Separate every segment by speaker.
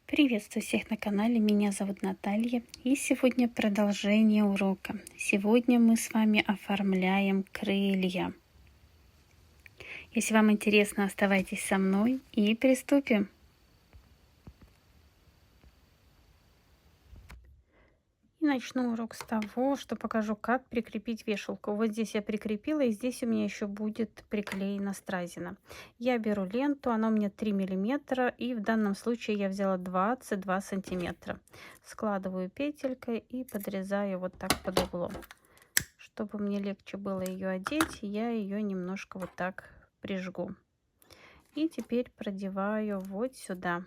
Speaker 1: Приветствую всех на канале, меня зовут Наталья, и сегодня продолжение урока. Сегодня мы с вами оформляем крылья. Если вам интересно, оставайтесь со мной и приступим. И начну урок с того, что покажу, как прикрепить вешалку. Вот здесь я прикрепила, и здесь у меня еще будет приклеена стразина. Я беру ленту, она у меня 3 миллиметра, и в данном случае я взяла 22 сантиметра. Складываю петелькой и подрезаю вот так под углом. Чтобы мне легче было ее одеть, я ее немножко вот так прижгу. И теперь продеваю вот сюда.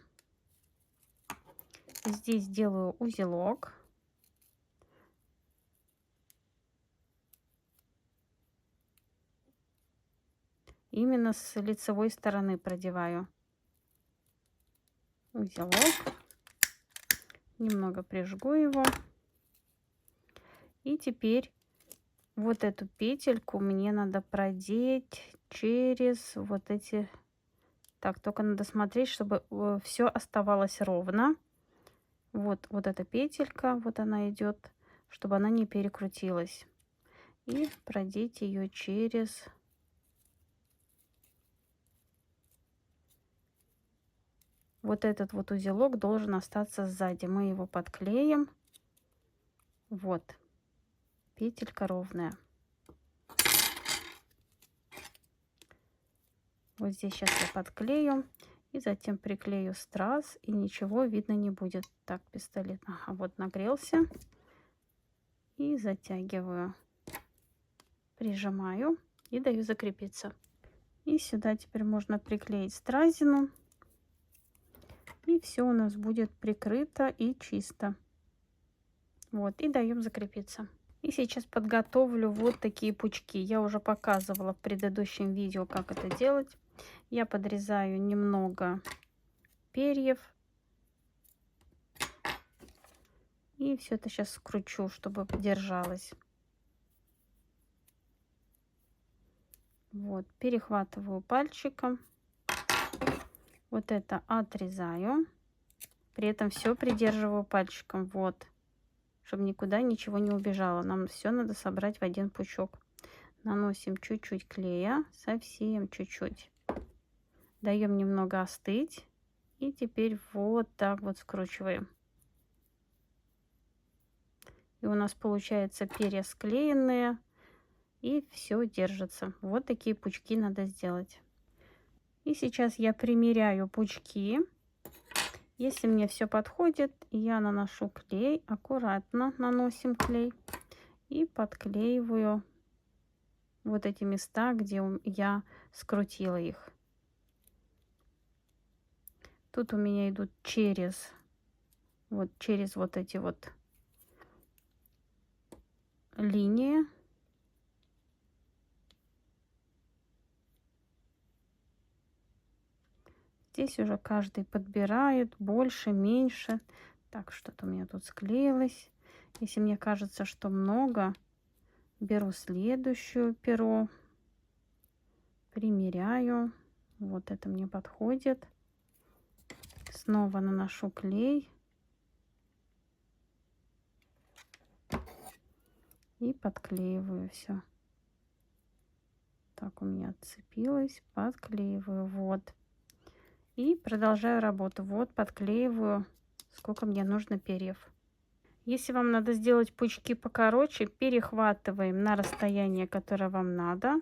Speaker 1: Здесь делаю узелок. Именно с лицевой стороны продеваю узелок. Немного прижгу его. И теперь вот эту петельку мне надо продеть через вот эти... Так, только надо смотреть, чтобы все оставалось ровно. Вот эта петелька, вот она идет, чтобы она не перекрутилась. И продеть ее через... Вот этот вот узелок должен остаться сзади. Мы его подклеим. Вот. Петелька ровная. Вот здесь сейчас я подклею. И затем приклею страз. И ничего видно не будет. Так, пистолет. Ага, вот нагрелся. И затягиваю. Прижимаю. И даю закрепиться. И сюда теперь можно приклеить стразину. И все у нас будет прикрыто и чисто. Вот, и даем закрепиться. И сейчас подготовлю вот такие пучки. Я уже показывала в предыдущем видео, как это делать. Я подрезаю немного перьев. И все это сейчас скручу, чтобы держалось. Вот, перехватываю пальчиком. Вот это отрезаю. При этом все придерживаю пальчиком. Вот. Чтобы никуда ничего не убежало. Нам все надо собрать в один пучок. Наносим чуть-чуть клея. Совсем чуть-чуть. Даем немного остыть. И теперь вот так вот скручиваем. И у нас получается перья склеенные. И все держится. Вот такие пучки надо сделать. И сейчас я примеряю пучки. Если мне все подходит, я наношу клей. Аккуратно наносим клей. И подклеиваю вот эти места, где я скрутила их. Тут у меня идут через вот эти вот линии. Здесь уже каждый подбирает больше, меньше. Так, что-то у меня тут склеилось. Если мне кажется, что много, беру следующее перо, примеряю. Вот это мне подходит. Снова наношу клей. И подклеиваю все. Так, у меня отцепилось. Подклеиваю. Вот. И продолжаю работу. Вот, подклеиваю, сколько мне нужно перьев. Если вам надо сделать пучки покороче, перехватываем на расстояние, которое вам надо.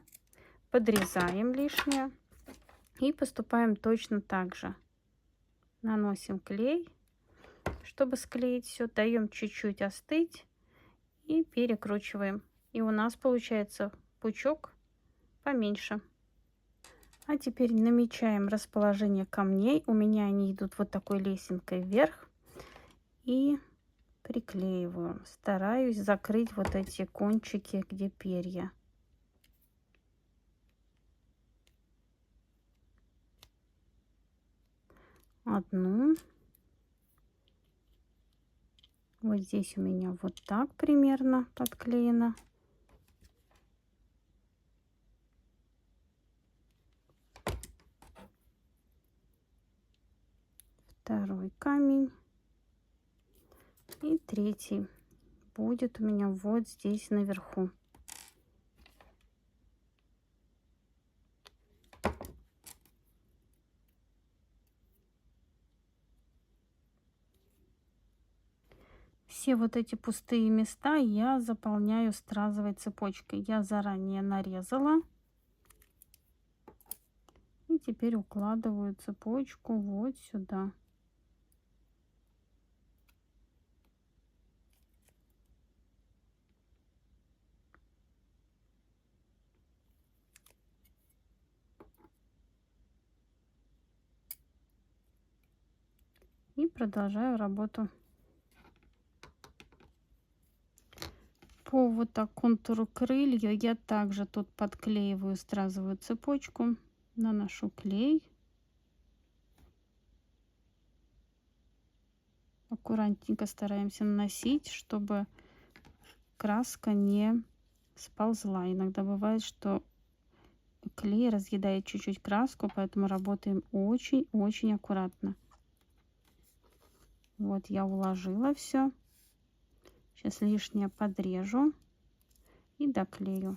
Speaker 1: Подрезаем лишнее. И поступаем точно так же. Наносим клей, чтобы склеить все. Даем чуть-чуть остыть. И перекручиваем. И у нас получается пучок поменьше. А теперь намечаем расположение камней. У меня они идут вот такой лесенкой вверх. И приклеиваю. Стараюсь закрыть вот эти кончики, где перья. Одну. Вот здесь у меня вот так примерно подклеено. второй камень и третий будет у меня вот здесь наверху. Все вот эти пустые места я заполняю стразовой цепочкой. Я заранее нарезала. И теперь укладываю цепочку вот сюда. И продолжаю работу. По вот так контуру крылья я также тут подклеиваю стразовую цепочку, наношу клей. Аккуратненько стараемся наносить, чтобы краска не сползла. Иногда бывает, что клей разъедает чуть-чуть краску, поэтому работаем очень-очень аккуратно. Вот я уложила все. Сейчас лишнее подрежу и доклею.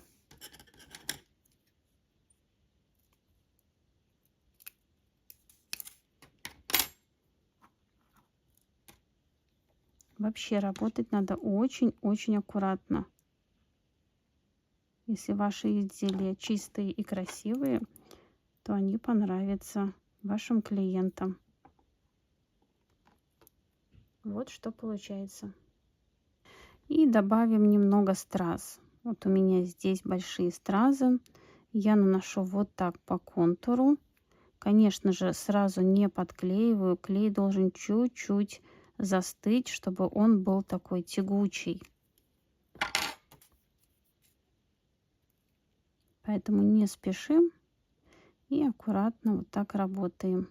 Speaker 1: Вообще работать надо очень-очень аккуратно. Если ваши изделия чистые и красивые, то они понравятся вашим клиентам. Вот что получается. И добавим немного страз. Вот у меня здесь большие стразы. Я наношу вот так по контуру. Конечно же, сразу не подклеиваю. Клей должен чуть-чуть застыть, чтобы он был такой тягучий. Поэтому не спешим и аккуратно вот так работаем.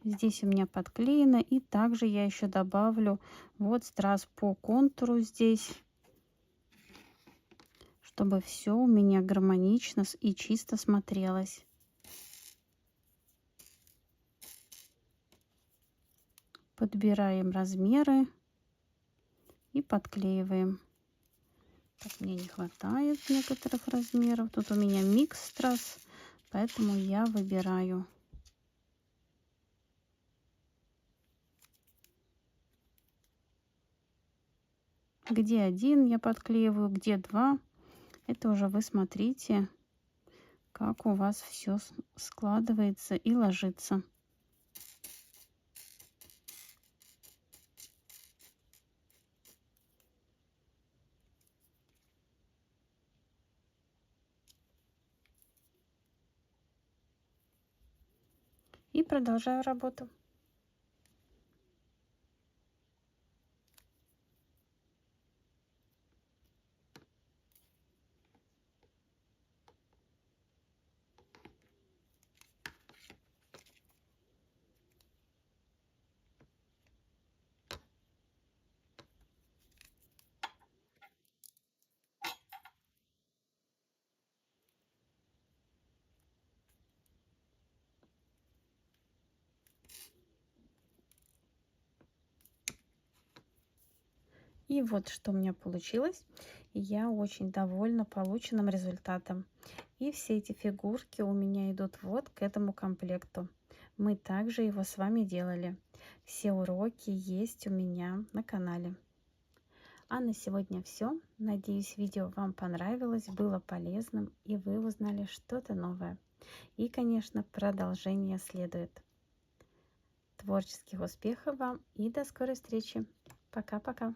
Speaker 1: Здесь у меня подклеено, и также я еще добавлю вот страз по контуру здесь, чтобы все у меня гармонично и чисто смотрелось. Подбираем размеры и подклеиваем. Так, мне не хватает некоторых размеров. Тут у меня микс страз, поэтому я выбираю. Где один я подклеиваю, где два. Это уже вы смотрите, как у вас все складывается и ложится. И продолжаю работу. И вот что у меня получилось. Я очень довольна полученным результатом. И все эти фигурки у меня идут вот к этому комплекту. Мы также его с вами делали. Все уроки есть у меня на канале. А на сегодня все. Надеюсь, видео вам понравилось, было полезным и вы узнали что-то новое. И, конечно, продолжение следует. Творческих успехов вам и до скорой встречи. Пока-пока.